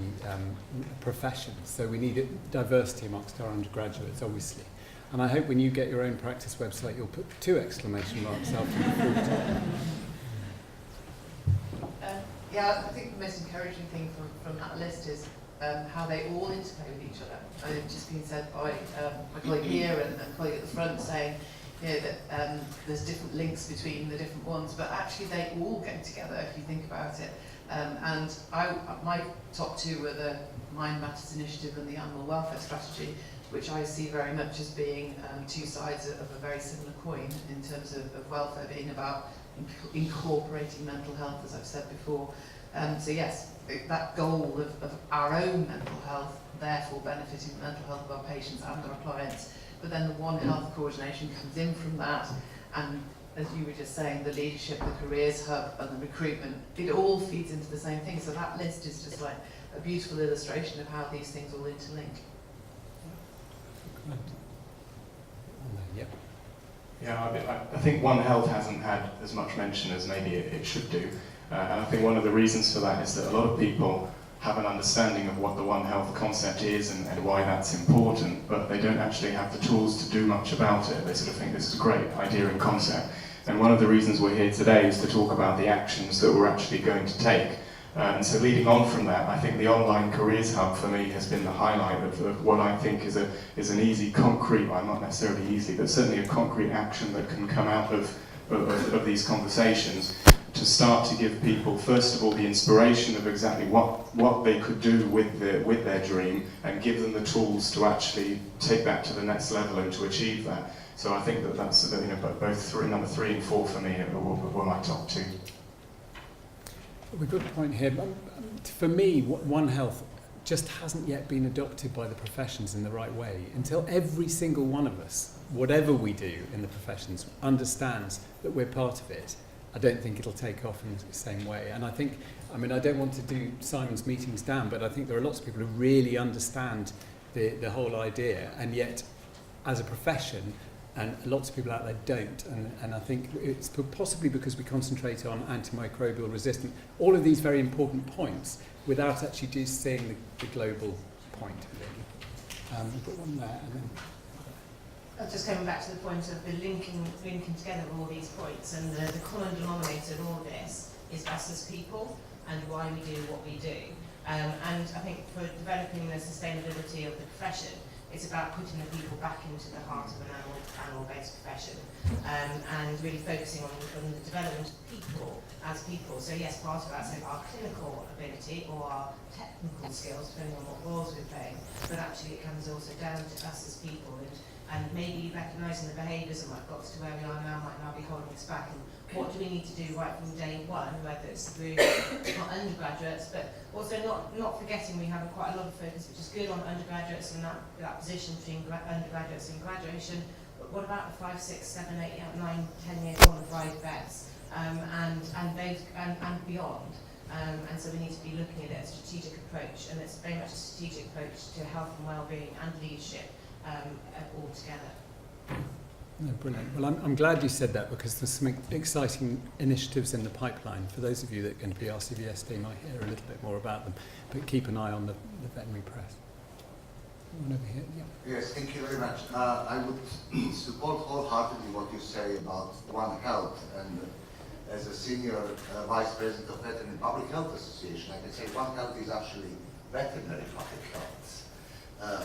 professions. So we need diversity amongst our undergraduates, obviously. And I hope when you get your own practice website, you'll put 2 exclamation marks after the fruit.
Yeah, I think the most encouraging thing from that list is how they all interplay with each other. And it's just been said by my colleague here and a colleague at the front saying, you know, that there's different links between the different ones, but actually they all go together if you think about it. And my top 2 were the Mind Matters initiative and the animal welfare strategy, which I see very much as being 2 sides of a very similar coin in terms of welfare being about incorporating mental health, as I've said before. So yes, that goal of our own mental health, therefore benefiting the mental health of our patients and our clients, but then the One Health coordination comes in from that, and as you were just saying, the leadership, the careers hub, and the recruitment, it all feeds into the same thing. So that list is just like a beautiful illustration of how these things all interlink.
Yep.
Yeah, I think One Health hasn't had as much mention as maybe it should do. And I think one of the reasons for that is that a lot of people have an understanding of what the One Health concept is and why that's important, but they don't actually have the tools to do much about it. They sort of think this is a great idea and concept. And one of the reasons we're here today is to talk about the actions that we're actually going to take. And so leading on from that, I think the Online Careers Hub for me has been the highlight of what I think is an easy, concrete, well, not necessarily easy, but certainly a concrete action that can come out of these conversations to start to give people, first of all, the inspiration of exactly what they could do with their dream, and give them the tools to actually take that to the next level and to achieve that. So I think that's both number 3 and 4 for me were my top 2.
We've got a point here. For me, One Health just hasn't yet been adopted by the professions in the right way. Until every single one of us, whatever we do in the professions, understands that we're part of it, I don't think it'll take off in the same way. And I think, I don't want to do Simon's meetings down, but I think there are lots of people who really understand the whole idea, and yet, as a profession, and lots of people out there don't. And I think it's possibly because we concentrate on antimicrobial resistance, all of these very important points, without actually just seeing the global point, really. We've got one there, and then...
Just coming back to the point of the linking together of all these points, and the common denominator in all this is us as people and why we do what we do. And I think for developing the sustainability of the profession, it's about putting the people back into the heart of an animal-based profession, and really focusing on the development of people as people. So yes, part of that's our clinical ability or our technical skills, depending on what roles we're playing, but actually it comes also down to us as people, and maybe recognising the behaviours that might have got us to where we are now might now be holding us back, and what do we need to do right from day one, whether it's through not undergraduates, but also not forgetting we have quite a lot of focus, which is good, on undergraduates and that position between undergraduates and graduation, but what about the 5, 6, 7, 8, 9, 10 year qualified vets, and beyond. And so we need to be looking at a strategic approach, and it's very much a strategic approach to health and well-being and leadership all together.
No, brilliant. Well, I'm glad you said that, because there's some exciting initiatives in the pipeline. For those of you that are going to be RCVSD might hear a little bit more about them, but keep an eye on the veterinary press. One over here. Yeah.
Yes, thank you very much. I would support wholeheartedly what you say about One Health, and as a senior vice president of Veterinary Public Health Association, I can say One Health is actually veterinary public health.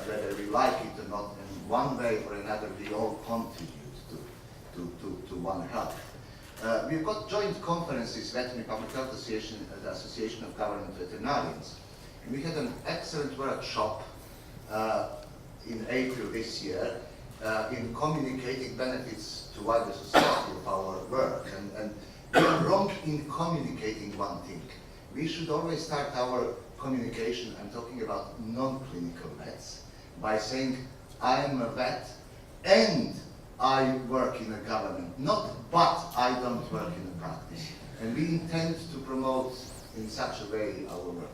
Whether we like it or not, in one way or another, we all contribute to One Health. We've got joint conferences, Veterinary Public Health Association, the Association of Government Veterinarians. And we had an excellent workshop in April this year in communicating benefits to wider society of our work. And we are wrong in communicating one thing. We should always start our communication, I'm talking about non-clinical vets, by saying, I am a vet and I work in a government, not but I don't work in a practice. And we intend to promote in such a way our work.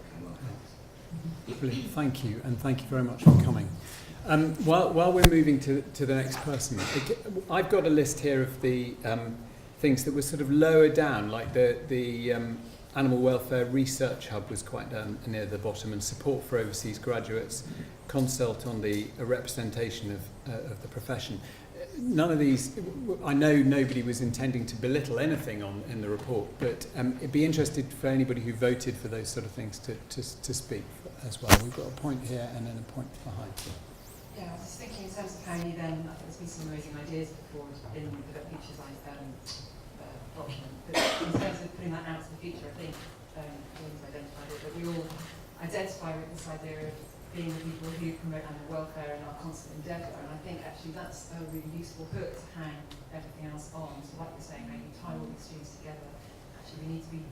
Brilliant, thank you, and thank you very much for coming. While we're moving to the next person, I've got a list here of the things that were sort of lower down, like the Animal Welfare Research Hub was quite down near the bottom, and support for overseas graduates, consult on the representation of the profession. None of these, I know nobody was intending to belittle anything in the report, but it'd be interested for anybody who voted for those sort of things to speak as well. We've got a point here and then a point behind.
Yeah, I was just thinking in terms of how you then, I think there's been some amazing ideas before in the Futures document, but in terms of putting that out to the future, I think James identified it, that we all identify with this idea of being the people who promote animal welfare and our constant endeavour, and I think actually that's a really useful hook to hang everything else on. So like you're saying, how you tie all these streams together, actually we need to be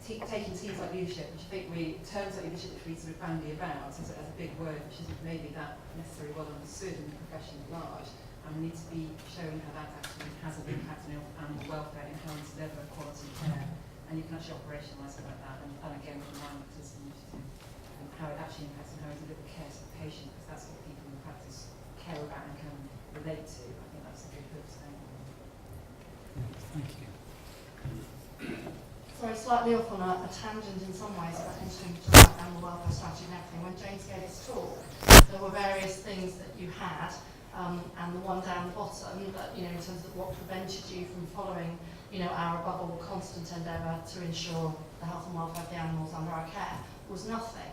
taking teams like leadership, which I think terms like leadership, which we sort of bandy about as a big word, which isn't maybe that necessarily well understood in the profession at large, and we need to be showing how that actually has an impact on animal welfare, enhanced level of quality care, and you can actually operationalise it like that, and again with the mind matters initiative, and how it actually impacts on how we deliver care to the patient, because that's what people in practice care about and can relate to. I think that's a good thing.
Thank you.
Sorry, slightly off on a tangent in some ways, but interesting to talk about animal welfare strategy and everything. When James gave his talk, there were various things that you had, and the one down the bottom that, in terms of what prevented you from following, our above all constant endeavour to ensure the health and welfare of the animals under our care was nothing.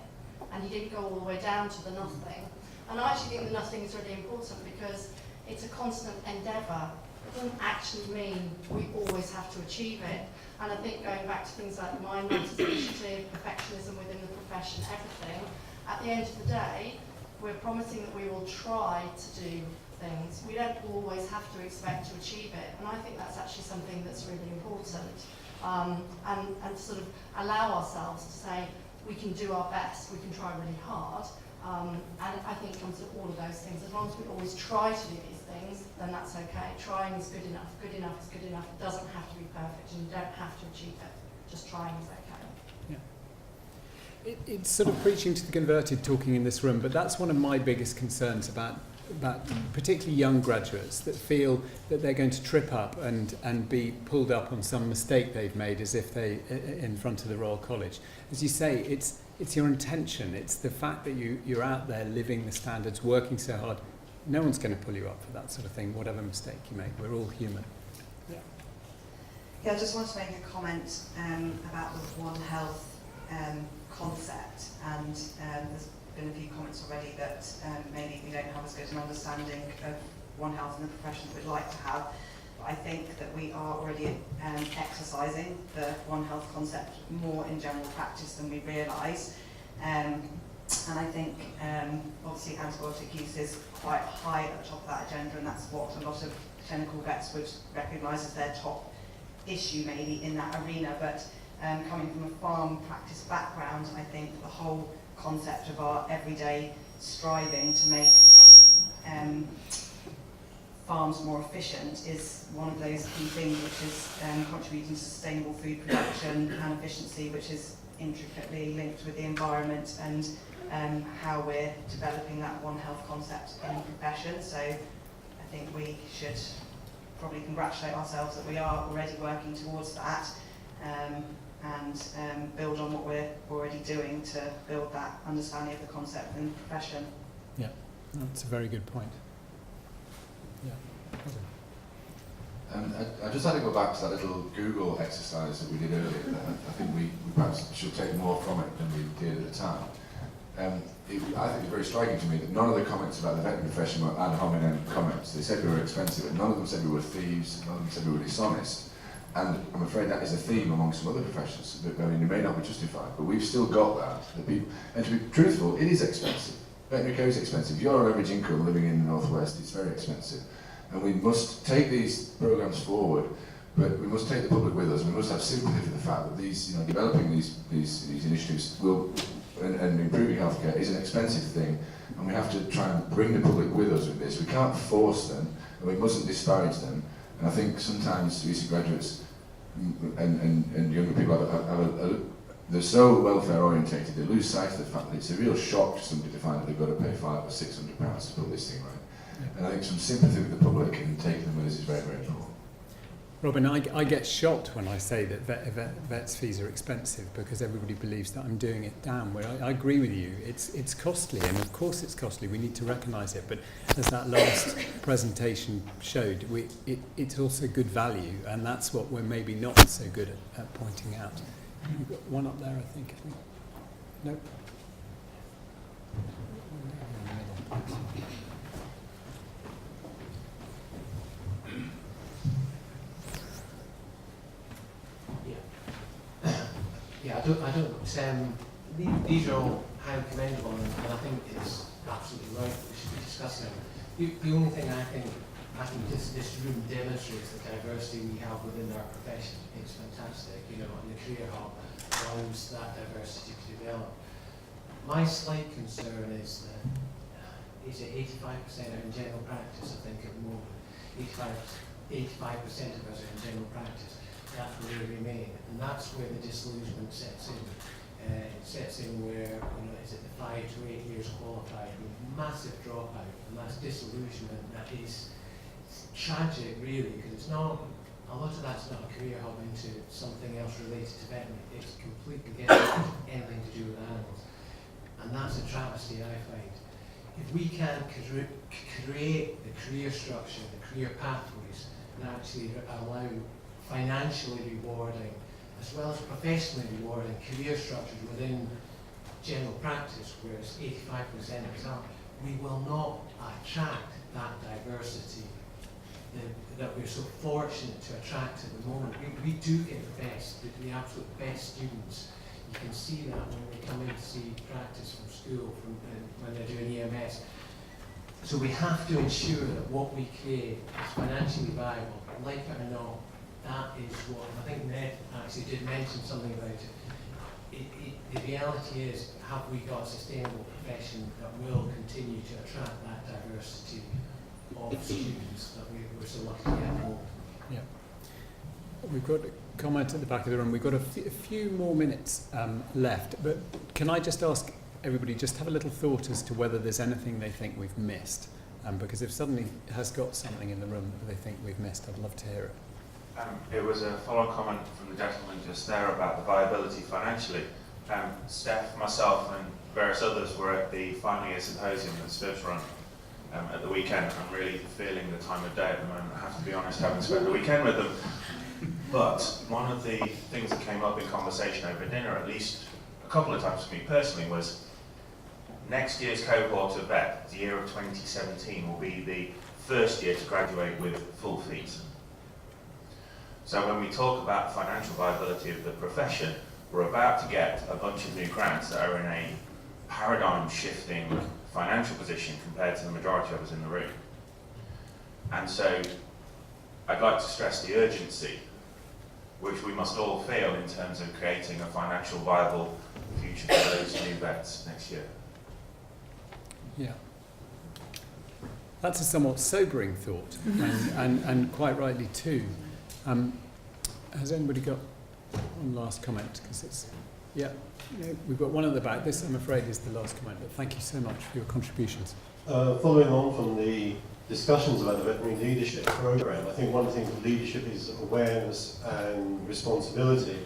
And you didn't go all the way down to the nothing. And I actually think the nothing is really important because it's a constant endeavour. It doesn't actually mean we always have to achieve it. And I think going back to things like mind matters initiative, perfectionism within the profession, everything, at the end of the day, we're promising that we will try to do things. We don't always have to expect to achieve it. And I think that's actually something that's really important. And sort of allow ourselves to say, we can do our best, we can try really hard. And I think it comes to all of those things. As long as we always try to do these things, then that's okay. Trying is good enough. Good enough is good enough. It doesn't have to be perfect, and you don't have to achieve it. Just trying is okay.
Yeah. It's sort of preaching to the converted talking in this room, but that's one of my biggest concerns about particularly young graduates that feel that they're going to trip up and be pulled up on some mistake they've made as if they in front of the Royal College. As you say, it's your intention. It's the fact that you're out there living the standards, working so hard. No one's going to pull you up for that sort of thing, whatever mistake you make. We're all human.
Yeah, I just wanted to make a comment about the One Health concept, and there's been a few comments already that maybe we don't have as good an understanding of One Health in the profession that we'd like to have. But I think that we are already exercising the One Health concept more in general practice than we realise. And I think obviously antibiotic use is quite high at the top of that agenda, and that's what a lot of clinical vets would recognise as their top issue maybe in that arena. But coming from a farm practice background, I think the whole concept of our everyday striving to make farms more efficient is one of those key things, which is contributing to sustainable food production and efficiency, which is intricately linked with the environment and how we're developing that One Health concept in the profession. So I think we should probably congratulate ourselves that we are already working towards that, and build on what we're already doing to build that understanding of the concept in the profession.
Yeah, that's a very good point. Yeah.
I just had to go back to that little Google exercise that we did earlier. I think we perhaps should take more from it than we did at the time. I think it's very striking to me that none of the comments about the veterinary profession were ad hominem comments. They said we were expensive, and none of them said we were thieves, none of them said we were dishonest. And I'm afraid that is a theme among some other professions. I mean, it may not be justified, but we've still got that. The people, and to be truthful, it is expensive. Veterinary care is expensive. Your average income living in the northwest is very expensive. And we must take these programs forward, but we must take the public with us. We must have sympathy for the fact that these, developing these initiatives will, and improving healthcare is an expensive thing, and we have to try and bring the public with us with this. We can't force them, and we mustn't disparage them. And I think sometimes recent graduates and younger people they're so welfare orientated, they lose sight of the fact that it's a real shock to somebody to find that they've got to pay £500 or £600 to put this thing right. And I think some sympathy with the public and taking them with us is very, very important.
Robin, I get shocked when I say that vets' fees are expensive because everybody believes that I'm doing it down. Where I agree with you, it's costly, and of course it's costly. We need to recognise it, but as that last presentation showed, it's also good value, and that's what we're maybe not so good at pointing out. You've got one up there, I think. Nope.
Yeah, I don't. These are all highly commendable, and I think it's absolutely right that we should be discussing them. The only thing I think I think this room demonstrates the diversity we have within our profession. It's fantastic, you know, and the Career Hub allows that diversity to develop. My slight concern is that is it 85% are in general practice, I think, at the moment. 85% of us are in general practice. That will remain, and that's where the disillusionment sets in. It sets in where, you know, is it the 5 to 8 years qualified with massive dropout, and that's disillusionment. That is tragic, really, because it's not, a lot of that's not a career hub into something else related to veterinary. It's completely getting anything to do with animals, and that's a travesty, I find. If we can create the career structure, the career pathways, and actually allow financially rewarding as well as professionally rewarding career structures within general practice, whereas 85% of us are, we will not attract that diversity that we're so fortunate to attract at the moment. We do get the best, the absolute best students. You can see that when they come in to see practice from school, when they're doing EMS. So we have to ensure that what we create is financially viable, like it or not. That is what, I think Ned actually did mention something about it. The reality is, have we got a sustainable profession that will continue to attract that diversity of students that we're so lucky to get more?
Yeah. We've got a comment at the back of the room. We've got a few more minutes left, but can I just ask everybody just have a little thought as to whether there's anything they think we've missed? Because if somebody has got something in the room that they think we've missed, I'd love to hear it.
It was a follow-on comment from the gentleman just there about the viability financially. Steph, myself and various others were at the final year symposium that Spiv's run at the weekend. I'm really feeling the time of day at the moment. I have to be honest, having spent the weekend with them. But one of the things that came up in conversation over dinner, at least a couple of times for me personally, was next year's cohort of vet, the year of 2017, will be the first year to graduate with full fees. So when we talk about financial viability of the profession, we're about to get a bunch of new grads that are in a paradigm-shifting financial position compared to the majority of us in the room. And so I'd like to stress the urgency which we must all feel in terms of creating a financial viable future for those new vets next year.
Yeah. That's a somewhat sobering thought, and quite rightly too. Has anybody got one last comment? Because it's, yeah, no, we've got one at the back. This, I'm afraid, is the last comment, but thank you so much for your contributions.
Following on from the discussions about the veterinary leadership program, I think one of the things with leadership is awareness and responsibility.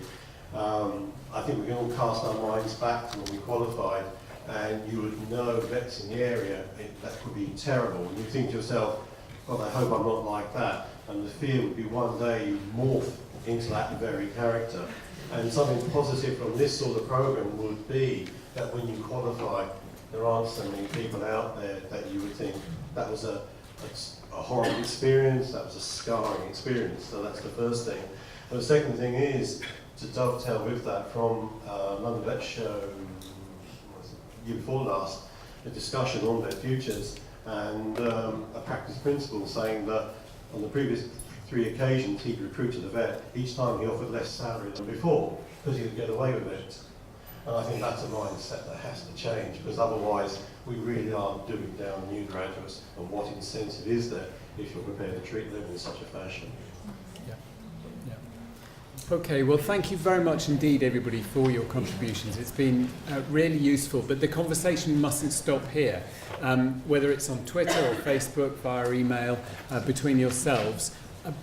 I think we can all cast our minds back to when we qualified, and you would know vets in the area, that could be terrible. And you think to yourself, God, I hope I'm not like that. And the fear would be one day you morph into that very character. And something positive from this sort of program would be that when you qualify, there aren't so many people out there that you would think that was a horrible experience, that was a scarring experience. So that's the first thing. And the second thing is to dovetail with that from London Vet Show, year before last, a discussion on their futures and a practice principle saying that on the previous 3 occasions he'd recruited a vet, each time he offered less salary than before because he could get away with it. And I think that's a mindset that has to change, because otherwise we really are doing down new graduates, and what incentive is there if you're prepared to treat them in such a fashion?
Yeah. Yeah. Okay, well thank you very much indeed everybody for your contributions. It's been really useful, but the conversation mustn't stop here. Whether it's on Twitter or Facebook, via email, between yourselves,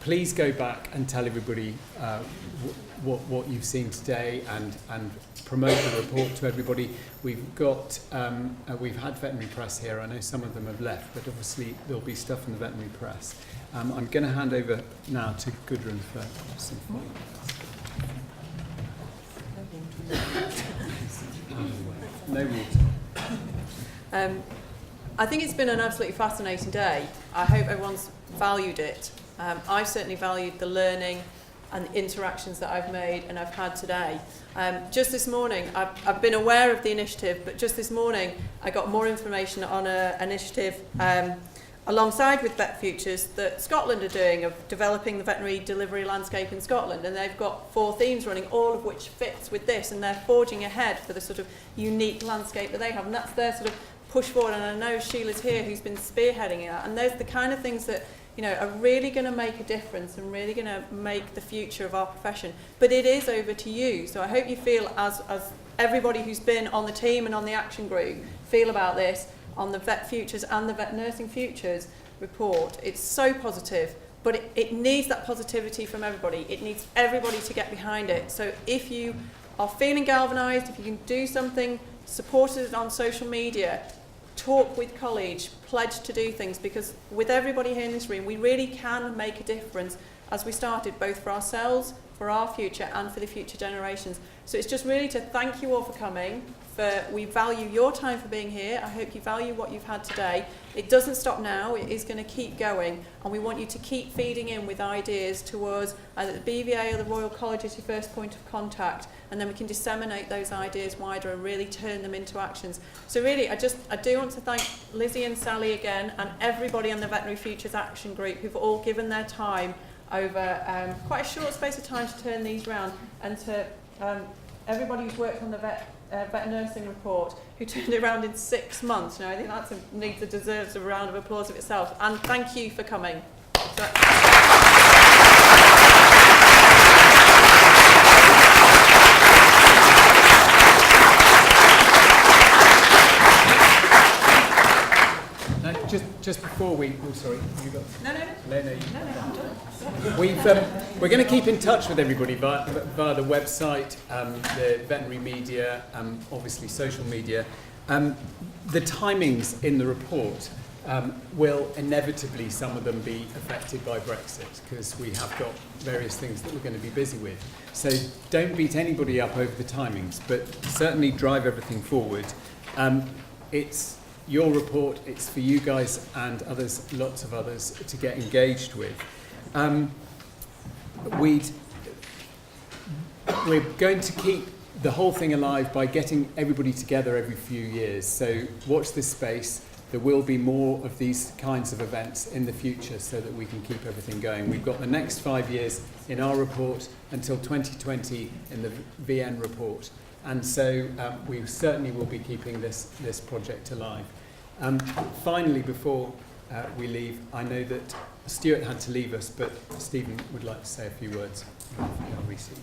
please go back and tell everybody what you've seen today and promote the report to everybody. We've got, we've had veterinary press here. I know some of them have left, but obviously there'll be stuff in the veterinary press. I'm going to hand over now to Gudrun for some final No water.
I think it's been an absolutely fascinating day. I hope everyone's valued it. I've certainly valued the learning and the interactions that I've made and I've had today. Just this morning, I've been aware of the initiative, but just this morning I got more information on an initiative alongside with Vet Futures that Scotland are doing of developing the veterinary delivery landscape in Scotland, and they've got 4 themes running, all of which fits with this, and they're forging ahead for the sort of unique landscape that they have, and that's their sort of push forward. And I know Sheila's here who's been spearheading it, and those are the kind of things that, you know, are really going to make a difference and really going to make the future of our profession. But it is over to you, so I hope you feel as everybody who's been on the team and on the action group feel about this on the Vet Futures and the Vet Nursing Futures report. It's so positive, but it needs that positivity from everybody. It needs everybody to get behind it. So if you are feeling galvanised, if you can do something, support us on social media, talk with college, pledge to do things, because with everybody here in this room, we really can make a difference as we started, both for ourselves, for our future, and for the future generations. So it's just really to thank you all for coming. We value your time for being here. I hope you value what you've had today. It doesn't stop now. It is going to keep going, and we want you to keep feeding in with ideas towards either the BVA or the Royal College as your first point of contact, and then we can disseminate those ideas wider and really turn them into actions. So really, I do want to thank Lizzie and Sally again, and everybody on the Veterinary Futures Action Group who've all given their time over quite a short space of time to turn these round, and to everybody who's worked on the vet nursing report, who turned it around in 6 months. You know, I think that deserves a round of applause of itself. And thank you for coming.
Just before we, sorry, you got.
No.
We're going to keep in touch with everybody via the website, the veterinary media, obviously social media. The timings in the report will inevitably, some of them, be affected by Brexit, because we have got various things that we're going to be busy with. So don't beat anybody up over the timings, but certainly drive everything forward. It's your report, it's for you guys and others, lots of others, to get engaged with. We're going to keep the whole thing alive by getting everybody together every few years. So watch this space. There will be more of these kinds of events in the future so that we can keep everything going. We've got the next 5 years in our report until 2020 in the VN report. And so we certainly will be keeping this project alive. Finally, before we leave, I know that Stuart had to leave us, but Stephen would like to say a few words on behalf of the RVC.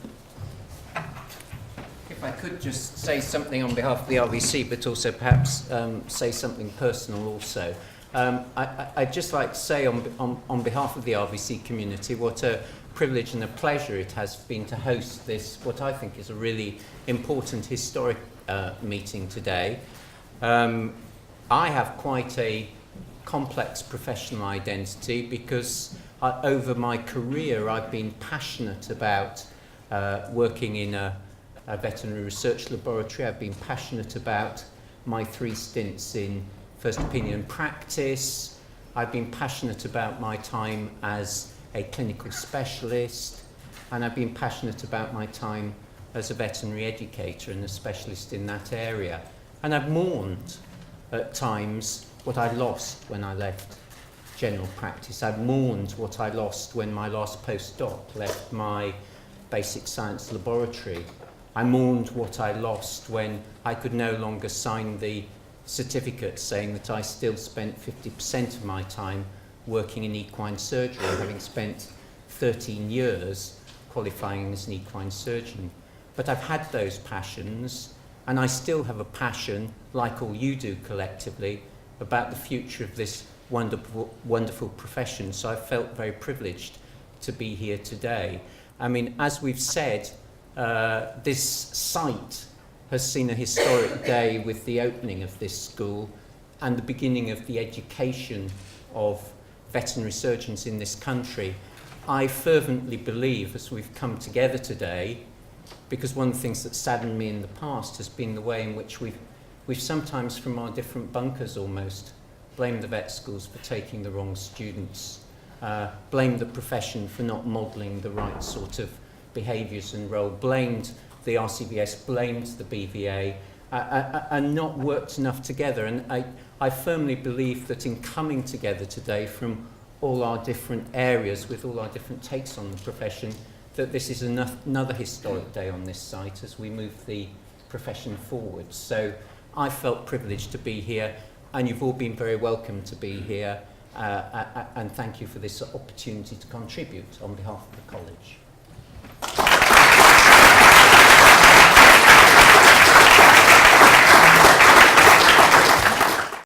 If I could just say something on behalf of the RVC, but also perhaps say something personal also. I'd just like to say on behalf of the RVC community what a privilege and a pleasure it has been to host this, what I think is a really important historic meeting today. I have quite a complex professional identity because over my career I've been passionate about working in a veterinary research laboratory. I've been passionate about my 3 stints in first opinion practice. I've been passionate about my time as a clinical specialist, and I've been passionate about my time as a veterinary educator and a specialist in that area. And I've mourned at times what I lost when I left general practice. I've mourned what I lost when my last postdoc left my basic science laboratory. I mourned what I lost when I could no longer sign the certificate saying that I still spent 50% of my time working in equine surgery, having spent 13 years qualifying as an equine surgeon. But I've had those passions, and I still have a passion, like all you do collectively, about the future of this wonderful, wonderful profession. So I felt very privileged to be here today. I mean, as we've said, this site has seen a historic day with the opening of this school and the beginning of the education of veterinary surgeons in this country. I fervently believe, as we've come together today, because one of the things that saddened me in the past has been the way in which we've sometimes, from our different bunkers almost, blamed the vet schools for taking the wrong students, blamed the profession for not modelling the right sort of behaviours and role, blamed the RCVS, blamed the BVA, and not worked enough together. And I firmly believe that in coming together today from all our different areas, with all our different takes on the profession, that this is another historic day on this site as we move the profession forward. So I felt privileged to be here, and you've all been very welcome to be here, and thank you for this opportunity to contribute on behalf of the college.